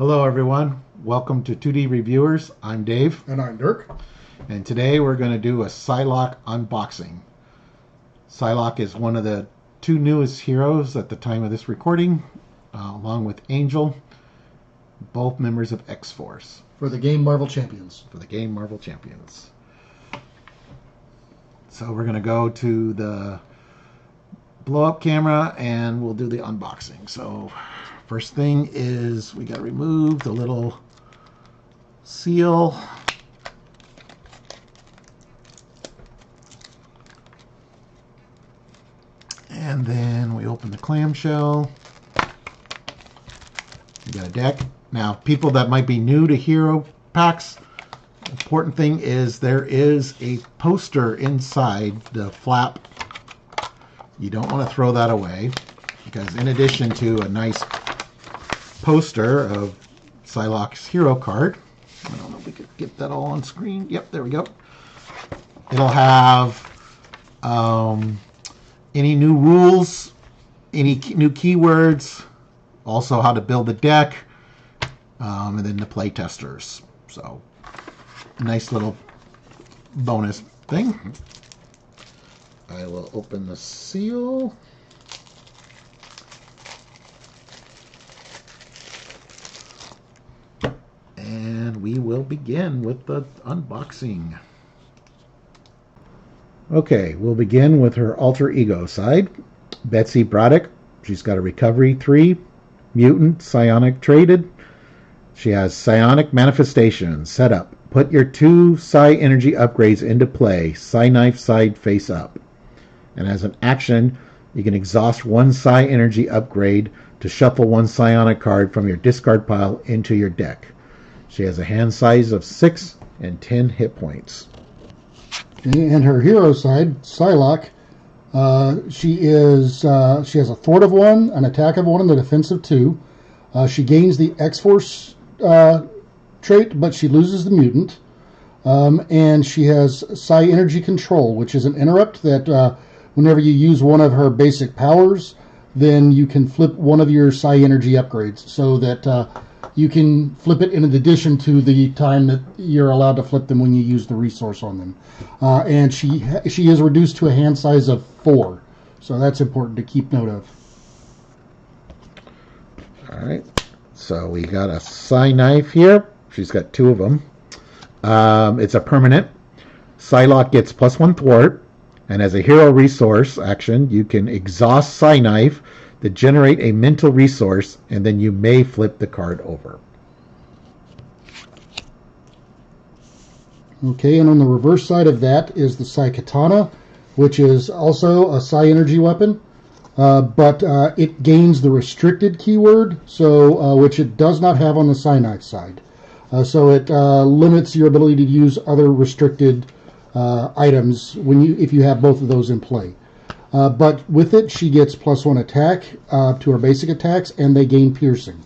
Hello everyone, welcome to 2D Reviewers. I'm Dave. And I'm Dirk. And today we're going to do a Psylocke unboxing. Psylocke is one of the two newest heroes at the time of this recording, along with Angel, both members of X-Force. For the game Marvel Champions. So we're going to go to the blow-up camera and we'll do the unboxing. So first thing is we got to remove the little seal. And then we open the clamshell. We got a deck. Now, people that might be new to hero packs, important thing is there is a poster inside the flap. You don't want to throw that away because in addition to a nice poster of Psylocke's hero card, I don't know if we could get that all on screen. Yep, there we go. It'll have any new rules, any new keywords, also how to build the deck, and then the play testers. So, a nice little bonus thing. I will open the seal. And we will begin with the unboxing. Okay, we'll begin with her alter ego side. Betsy Braddock. She's got a recovery 3, mutant, psionic traded. She has psionic manifestation set up. Put your 2 psi energy upgrades into play. Psi knife side face up. And as an action, you can exhaust 1 psi energy upgrade to shuffle 1 psionic card from your discard pile into your deck. She has a hand size of 6 and 10 hit points. And her hero side, Psylocke, she has a thwart of 1, an attack of 1, and a defense of 2. She gains the X-Force trait, but she loses the mutant. And she has psi energy control, which is an interrupt that whenever you use one of her basic powers, then you can flip one of your psi energy upgrades so that you can flip it in addition to the time that you're allowed to flip them when you use the resource on them. And she is reduced to a hand size of 4. So that's important to keep note of. All right. So we got a psi knife here. She's got 2 of them. It's a permanent. Psylocke gets +1 thwart. And as a hero resource action, you can exhaust psi knife to generate a mental resource, and then you may flip the card over. Okay, and on the reverse side of that is the Psi Katana, which is also a psi energy weapon, but it gains the restricted keyword, so which it does not have on the Psi Knife side. So it limits your ability to use other restricted items if you have both of those in play. But with it, she gets +1 attack to her basic attacks, and they gain piercing.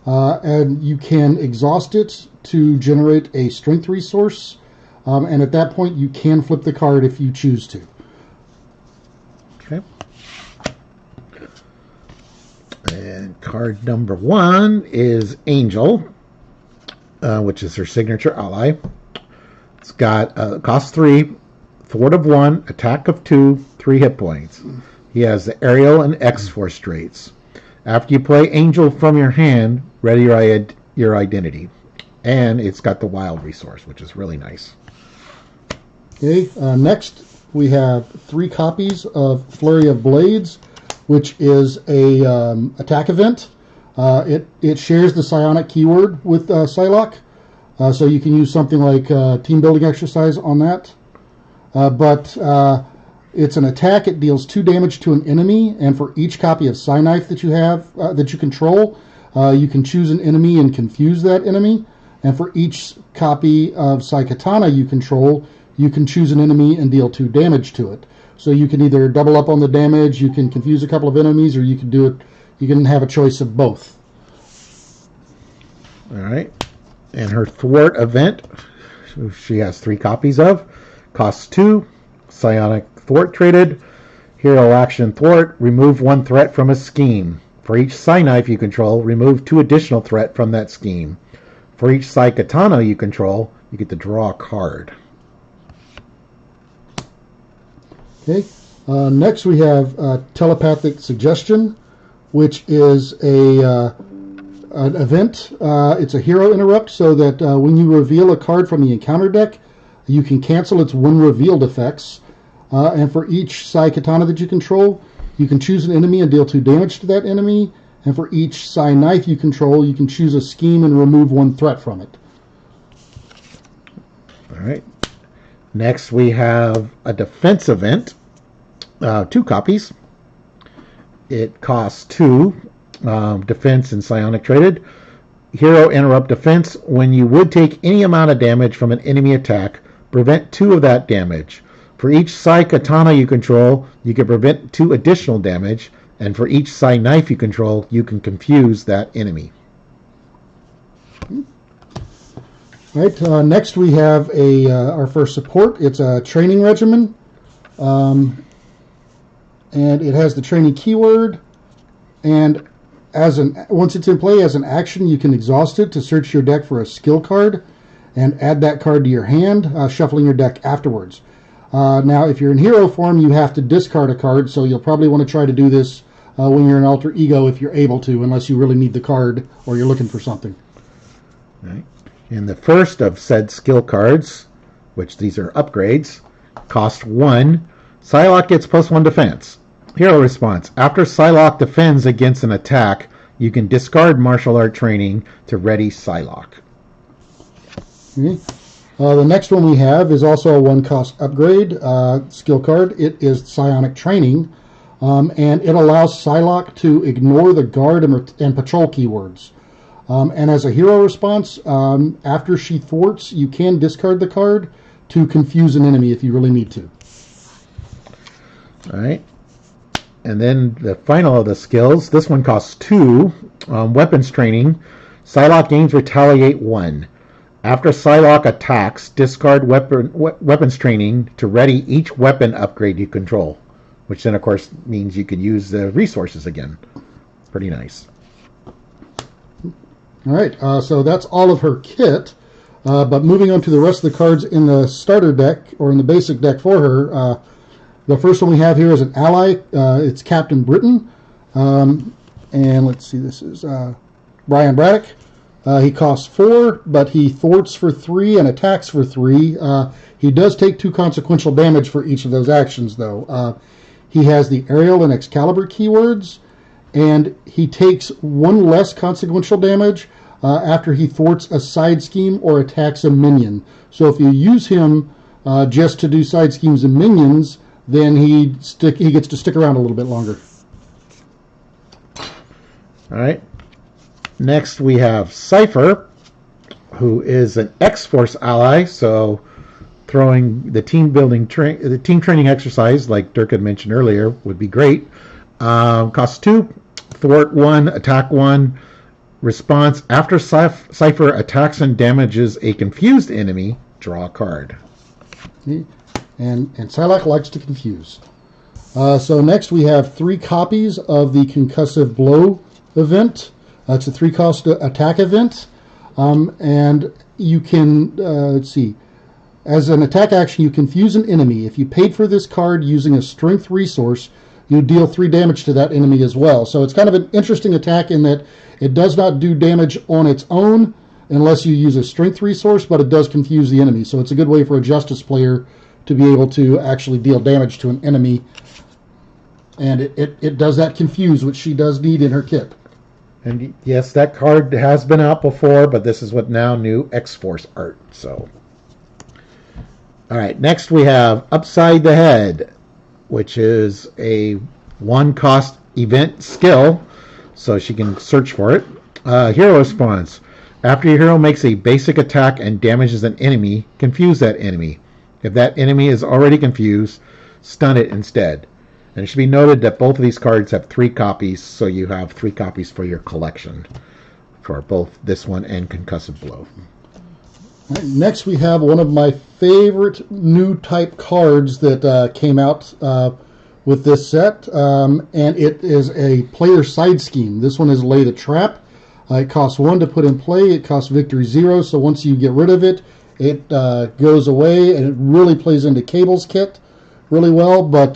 And you can exhaust it to generate a strength resource, and at that point, you can flip the card if you choose to. Okay. And card number 1 is Angel, which is her signature ally. It's got cost 3, thwart of 1, attack of 2, 3 hit points. He has the aerial and X-Force traits. After you play Angel from your hand, ready your identity. And it's got the wild resource, which is really nice. Okay, next we have 3 copies of Flurry of Blades, which is a attack event. It shares the psionic keyword with Psylocke, so you can use something like team building exercise on that. But it's an attack. It deals 2 damage to an enemy, and for each copy of Psi Knife that you have that you control, you can choose an enemy and confuse that enemy. And for each copy of Psi Katana you control, you can choose an enemy and deal 2 damage to it. So you can either double up on the damage, you can confuse a couple of enemies, or you can do it. You can have a choice of both. All right. And her thwart event, she has 3 copies of. Costs 2. Psionic thwart traded. Hero action thwart. Remove 1 threat from a scheme. For each Psy Knife you control, remove 2 additional threat from that scheme. For each Psy Katana you control, you get to draw a card. Okay. Next we have Telepathic Suggestion, which is an event. It's a hero interrupt, so that when you reveal a card from the encounter deck, you can cancel its when revealed effects. And for each Psy Katana that you control, you can choose an enemy and deal 2 damage to that enemy. And for each Psy Knife you control, you can choose a scheme and remove 1 threat from it. All right. Next we have a defense event. 2 copies. It costs 2 defense and psionic traded. Hero interrupt defense. When you would take any amount of damage from an enemy attack, prevent 2 of that damage. For each Psy Katana you control, you can prevent 2 additional damage, and for each Psy Knife you control, you can confuse that enemy. All right. Next we have our first support. It's a training regimen, and it has the training keyword. And once it's in play as an action, you can exhaust it to search your deck for a skill card and add that card to your hand, shuffling your deck afterwards. Now, if you're in hero form, you have to discard a card, so you'll probably want to try to do this when you're in alter ego if you're able to, unless you really need the card or you're looking for something. All right. And the first of said skill cards, which these are upgrades, cost 1. Psylocke gets +1 defense. Hero response. After Psylocke defends against an attack, you can discard martial art training to ready Psylocke. Okay. The next one we have is also a 1-cost upgrade skill card. It is Psionic Training, and it allows Psylocke to ignore the guard and patrol keywords. And as a hero response, after she thwarts, you can discard the card to confuse an enemy if you really need to. All right. And then the final of the skills, this one costs 2. Weapons Training. Psylocke gains Retaliate 1. After Psylocke attacks, discard weapons training to ready each weapon upgrade you control, which then, of course, means you can use the resources again. Pretty nice. All right, so that's all of her kit. But moving on to the rest of the cards in the starter deck, or in the basic deck for her, the first one we have here is an ally. It's Captain Britain. And let's see, this is Brian Braddock. He costs 4, but he thwarts for 3 and attacks for 3. He does take 2 consequential damage for each of those actions, though. He has the Aerial and Excalibur keywords, and he takes 1 less consequential damage after he thwarts a side scheme or attacks a minion. So if you use him just to do side schemes and minions, then he gets to stick around a little bit longer. All right. Next we have Cypher, who is an X-Force ally, so throwing the team training exercise, like Dirk had mentioned earlier, would be great. Costs 2, thwart 1, attack 1. Response: after Cypher attacks and damages a confused enemy, draw a card. Okay. And Psylocke likes to confuse. So next we have 3 copies of the Concussive Blow event. It's a 3-cost attack event, and you can, let's see, as an attack action, you confuse an enemy. If you paid for this card using a strength resource, you deal 3 damage to that enemy as well. So it's kind of an interesting attack in that it does not do damage on its own unless you use a strength resource, but it does confuse the enemy. So it's a good way for a Justice player to be able to actually deal damage to an enemy. And it does that confuse, which she does need in her kit. And yes, that card has been out before, but this is what now new X-Force art. So, all right. Next we have Upside the Head, which is a 1-cost event skill, so she can search for it. Hero response: after your hero makes a basic attack and damages an enemy, confuse that enemy. If that enemy is already confused, stun it instead. And it should be noted that both of these cards have 3 copies, so you have 3 copies for your collection for both this one and Concussive Blow. Right, next we have one of my favorite new type cards that came out with this set, and it is a player side scheme. This one is Lay the Trap. It costs 1 to put in play. It costs victory 0, so once you get rid of it, it goes away, and it really plays into Cable's kit really well. But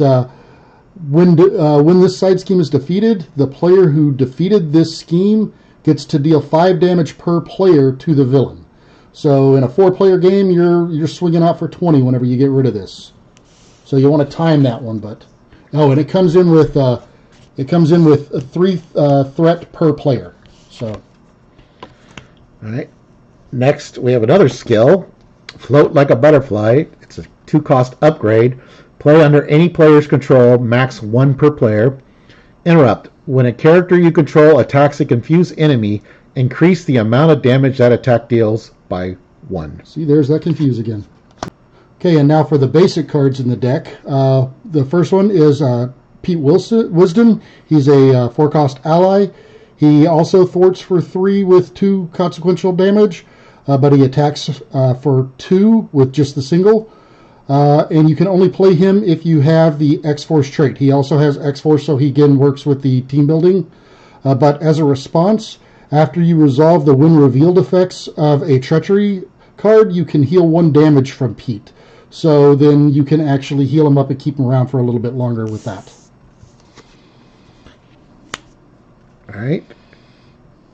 when this side scheme is defeated, the player who defeated this scheme gets to deal 5 damage per player to the villain. So in a 4-player game, you're swinging out for 20 whenever you get rid of this. So you want to time that one, but and it comes in with a 3 threat per player. So, all right. Next, we have another skill, Float Like a Butterfly. It's a 2-cost upgrade. Play under any player's control, max 1 per player. Interrupt. When a character you control attacks a confused enemy, increase the amount of damage that attack deals by 1. See, there's that confuse again. Okay, and now for the basic cards in the deck. The first one is Pete Wisdom. He's a 4-cost ally. He also thwarts for 3 with 2 consequential damage, but he attacks for 2 with just the single. And you can only play him if you have the X-Force trait. He also has X-Force, so he again works with the team building. But as a response, after you resolve the when revealed effects of a treachery card, you can heal 1 damage from Pete. So then you can actually heal him up and keep him around for a little bit longer with that. All right.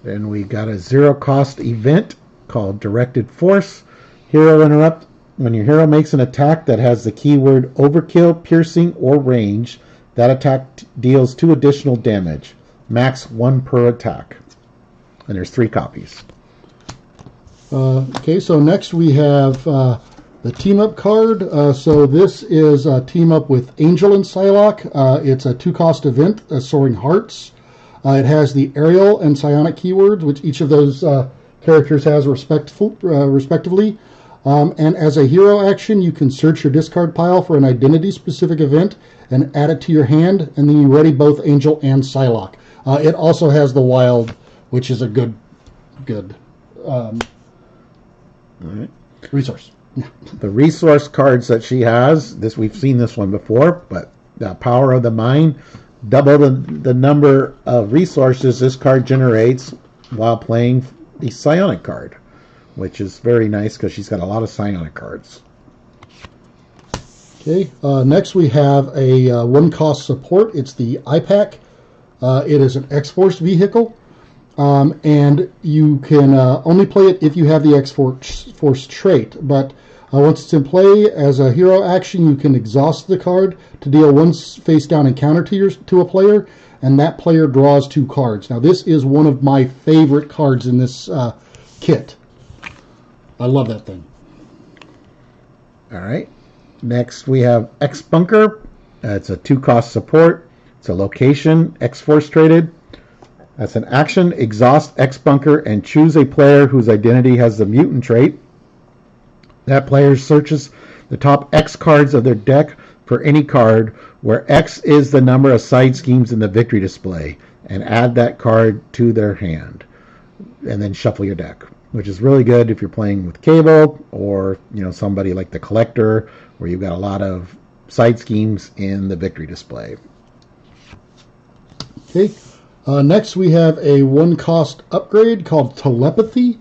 Then we got a 0-cost event called Directed Force. Hero Interrupt. When your hero makes an attack that has the keyword Overkill, Piercing, or Range, that attack deals 2 additional damage. Max 1 per attack. And there's 3 copies. Okay, so next we have the Team Up card. So this is a Team Up with Angel and Psylocke. It's a 2-cost event, Soaring Hearts. It has the Aerial and Psionic keywords, which each of those characters has respectively. And as a hero action, you can search your discard pile for an identity-specific event and add it to your hand, and then you ready both Angel and Psylocke. It also has the Wild, which is a good All right. resource. The resource cards that she has, we've seen this one before, but Power of the Mind, double the number of resources this card generates while playing the Psionic card, which is very nice because she's got a lot of Psionic cards. Okay, next we have a 1-cost support. It's the IPAC. It is an X-Force vehicle, and you can only play it if you have the X-Force trait, but once it's in play, as a hero action, you can exhaust the card to deal 1 face-down encounter to a player, and that player draws 2 cards. Now, this is one of my favorite cards in this kit. I love that thing. All right. Next, we have X-Bunker. It's a 2-cost support. It's a location, X-Force traded. That's an action, exhaust X-Bunker, and choose a player whose identity has the mutant trait. That player searches the top X cards of their deck for any card where X is the number of side schemes in the victory display, and add that card to their hand. And then shuffle your deck, which is really good if you're playing with Cable or somebody like the Collector, where you've got a lot of side schemes in the victory display. Okay. Next we have a 1-cost upgrade called Telepathy.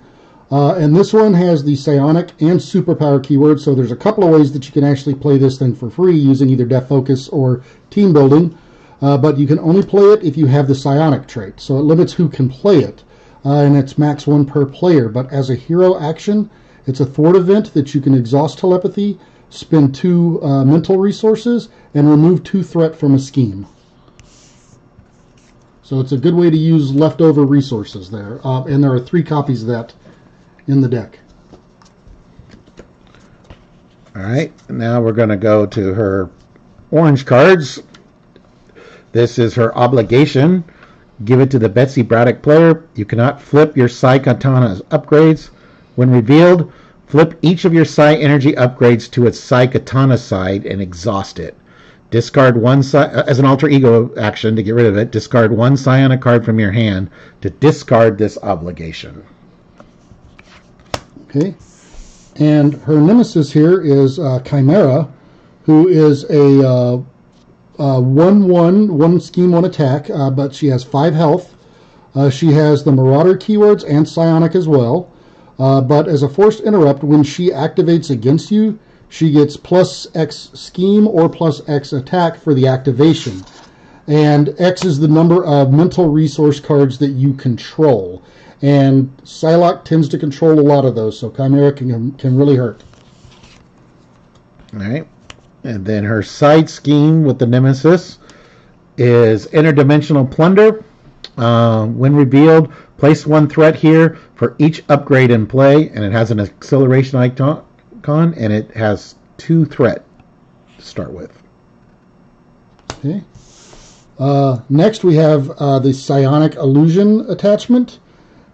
And this one has the Psionic and Superpower keywords, so there's a couple of ways that you can actually play this thing for free using either Death Focus or Team Building, but you can only play it if you have the Psionic trait, so it limits who can play it, and it's max 1 per player. But as a hero action, it's a thwart event that you can exhaust Telepathy, spend 2 mental resources, and remove 2 threat from a scheme. So it's a good way to use leftover resources there, and there are 3 copies of that in the deck. All right, now we're going to go to her orange cards. This is her obligation. Give it to the Betsy Braddock player. You cannot flip your Psi Katana's upgrades. When revealed, flip each of your Psi energy upgrades to its Psi Katana side and exhaust it. Discard 1 as an alter ego action to get rid of it. Discard 1 Psionic card from your hand to discard this obligation. Okay, and her nemesis here is Chimera, who is a one scheme, one attack, but she has 5 health. She has the Marauder keywords and Psionic as well. But as a forced interrupt, when she activates against you, she gets plus X scheme or plus X attack for the activation. And X is the number of mental resource cards that you control. And Psylocke tends to control a lot of those, so Chimera can really hurt. All right. And then her side scheme with the Nemesis is Interdimensional Plunder. When revealed, place 1 threat here for each upgrade in play, and it has an acceleration icon, and it has 2 threat to start with. Okay. Next, we have the Psionic Illusion attachment,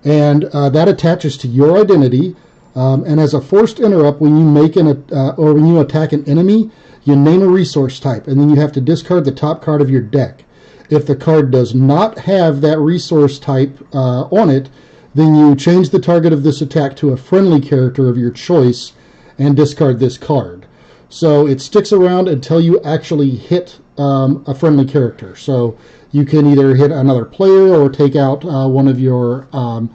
and that attaches to your identity. And as a forced interrupt, when you make or when you attack an enemy, you name a resource type, and then you have to discard the top card of your deck. If the card does not have that resource type on it, then you change the target of this attack to a friendly character of your choice and discard this card. So it sticks around until you actually hit a friendly character. So you can either hit another player or take out one of your allies.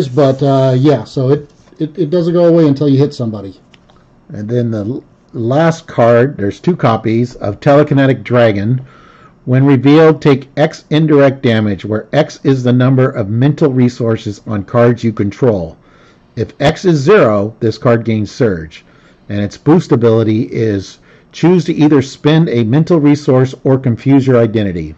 But yeah, so it doesn't go away until you hit somebody. And then the last card, there's 2 copies of Telekinetic Dragon. When revealed, take X indirect damage, where X is the number of mental resources on cards you control. If X is 0, this card gains Surge. And its boost ability is choose to either spend a mental resource or confuse your identity.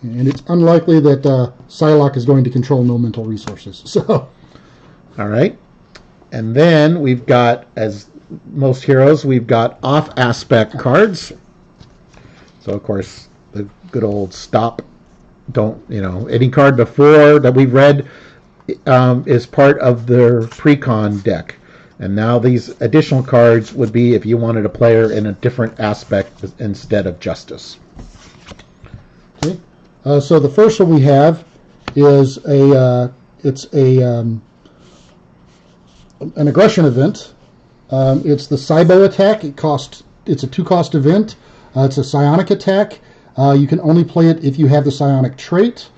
And it's unlikely that Psylocke is going to control no mental resources. So, all right. And then we've got, as most heroes, we've got off-aspect cards. So, of course, the good old stop. Don't, any card before that we've read is part of their precon deck. And now these additional cards would be if you wanted a player in a different aspect instead of Justice. Okay. So the first one we have is an aggression event. It's the Cybo attack. It's a 2-cost event. It's a psionic attack. You can only play it if you have the psionic trait.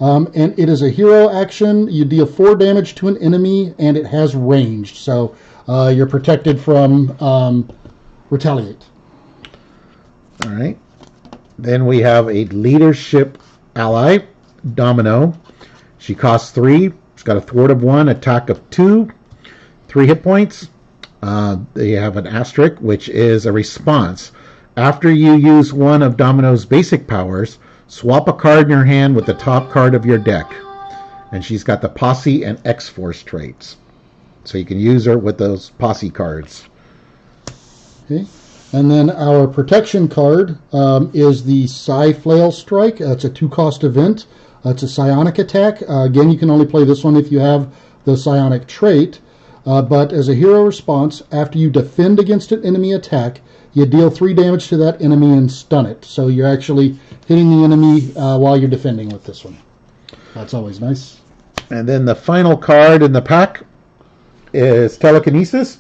And it is a hero action. You deal 4 damage to an enemy, and it has ranged. So you're protected from retaliate. All right. Then we have a leadership ally, Domino. She costs 3. She's got a thwart of 1, attack of 2, 3 hit points. They have an asterisk, which is a response. After you use one of Domino's basic powers, swap a card in your hand with the top card of your deck. And she's got the Posse and X-Force traits. So you can use her with those Posse cards. Okay. And then our protection card is the Psi Flail Strike. It's a 2-cost event. It's a psionic attack. Again, you can only play this one if you have the psionic trait. But as a hero response, after you defend against an enemy attack, you deal 3 damage to that enemy and stun it. So you're actually hitting the enemy while you're defending with this one. That's always nice. And then the final card in the pack is Telekinesis.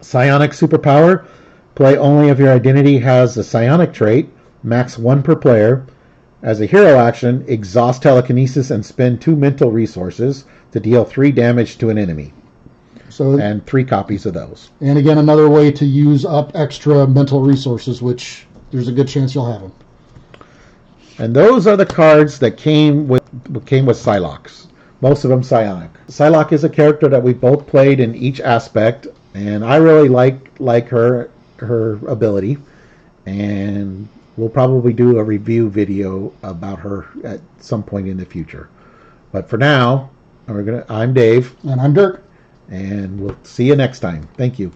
Psionic superpower. Play only if your identity has the psionic trait. Max 1 per player. As a hero action, exhaust Telekinesis and spend 2 mental resources to deal 3 damage to an enemy. And 3 copies of those. And again, another way to use up extra mental resources, which there's a good chance you'll have them. And those are the cards that came with Psylocke. Most of them psionic. Psylocke is a character that we both played in each aspect, and I really like her ability. And we'll probably do a review video about her at some point in the future. But for now, I'm Dave. And I'm Dirk. And we'll see you next time. Thank you.